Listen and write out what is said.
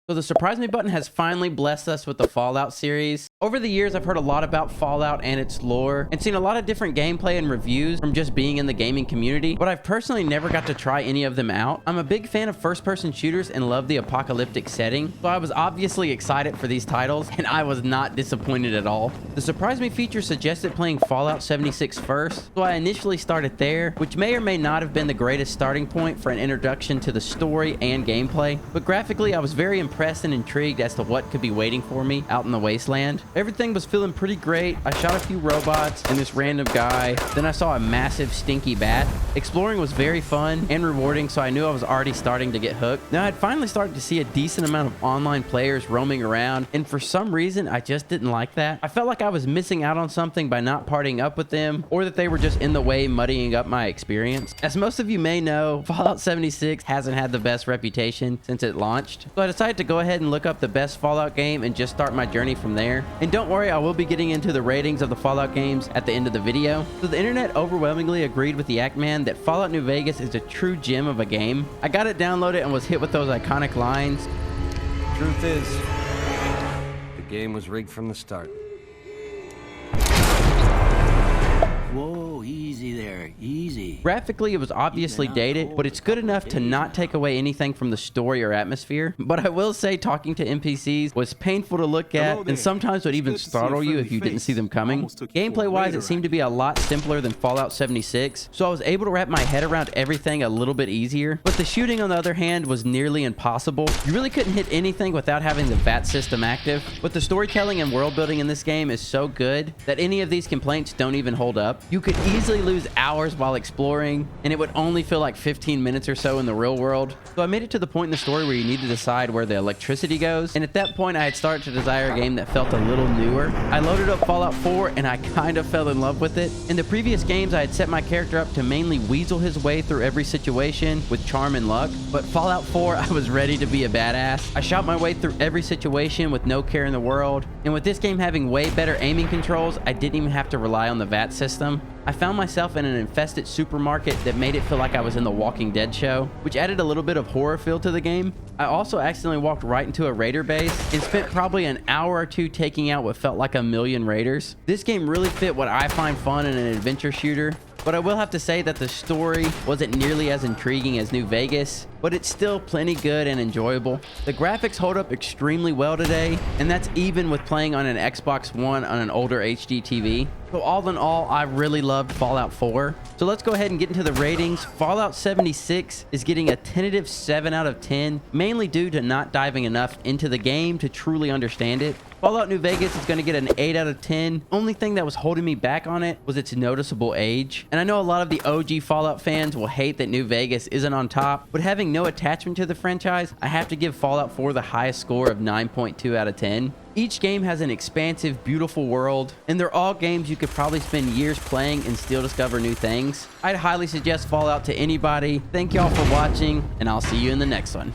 So the surprise me button has finally blessed us with the Fallout series. Over the years, I've heard a lot about Fallout and its lore and seen a lot of different gameplay and reviews from just being in the gaming community, but I've personally never got to try any of them out. I'm a big fan of first-person shooters and love the apocalyptic setting, so I was obviously excited for these titles, and I was not disappointed at all. The surprise me feature suggested playing Fallout 76 first, so I initially started there, which may or may not have been the greatest starting point for an introduction to the story and gameplay, but graphically I was very impressed and intrigued as to what could be waiting for me out in the wasteland. Everything was feeling pretty great. I shot a few robots and this random guy. Then I saw a massive stinky bat. Exploring was very fun and rewarding, so I knew I was already starting to get hooked. Now I'd finally started to see a decent amount of online players roaming around, and for some reason I just didn't like that. I felt like I was missing out on something by not partying up with them, or that they were just in the way muddying up my experience. As most of you may know, Fallout 76 hasn't had the best reputation since it launched, so I decided to go ahead and look up the best Fallout game and just start my journey from there. And don't worry, I will be getting into the ratings of the Fallout games at the end of the video. So the internet overwhelmingly agreed with the Act-Man that Fallout New Vegas is a true gem of a game. I got it downloaded and was hit with those iconic lines. Truth is, the game was rigged from the start. Whoa, easy there, easy. Graphically, it was obviously dated, but it's good enough to not take away anything from the story or atmosphere. But I will say talking to NPCs was painful to look at, and sometimes would even startle you if you didn't see them coming. Gameplay-wise, it seemed to be a lot simpler than Fallout 76, so I was able to wrap my head around everything a little bit easier. But the shooting, on the other hand, was nearly impossible. You really couldn't hit anything without having the VAT system active. But the storytelling and world building in this game is so good that any of these complaints don't even hold up. You could easily lose hours while exploring, and it would only feel like 15 minutes or so in the real world. So I made it to the point in the story where you need to decide where the electricity goes, and at that point I had started to desire a game that felt a little newer. I loaded up Fallout 4 and I kind of fell in love with it. In the previous games, I had set my character up to mainly weasel his way through every situation with charm and luck, but Fallout 4, I was ready to be a badass. I shot my way through every situation with no care in the world, and with this game having way better aiming controls, I didn't even have to rely on the VAT system. I found myself in an infested supermarket that made it feel like I was in the Walking Dead show, which added a little bit of horror feel to the game. I also accidentally walked right into a raider base and spent probably an hour or two taking out what felt like 1,000,000 raiders. This game really fit what I find fun in an adventure shooter, but I will have to say that the story wasn't nearly as intriguing as New Vegas, but it's still plenty good and enjoyable. The graphics hold up extremely well today, and that's even with playing on an Xbox One on an older HD TV. So all in all, I really loved Fallout 4. So let's go ahead and get into the ratings. Fallout 76 is getting a tentative 7 out of 10, mainly due to not diving enough into the game to truly understand it. Fallout New Vegas is going to get an 8 out of 10. Only thing that was holding me back on it was its noticeable age. And I know a lot of the OG Fallout fans will hate that New Vegas isn't on top, but having no attachment to the franchise, I have to give Fallout 4 the highest score of 9.2 out of 10. Each game has an expansive, beautiful world, and they're all games you could probably spend years playing and still discover new things. I'd highly suggest Fallout to anybody. Thank y'all for watching, and I'll see you in the next one.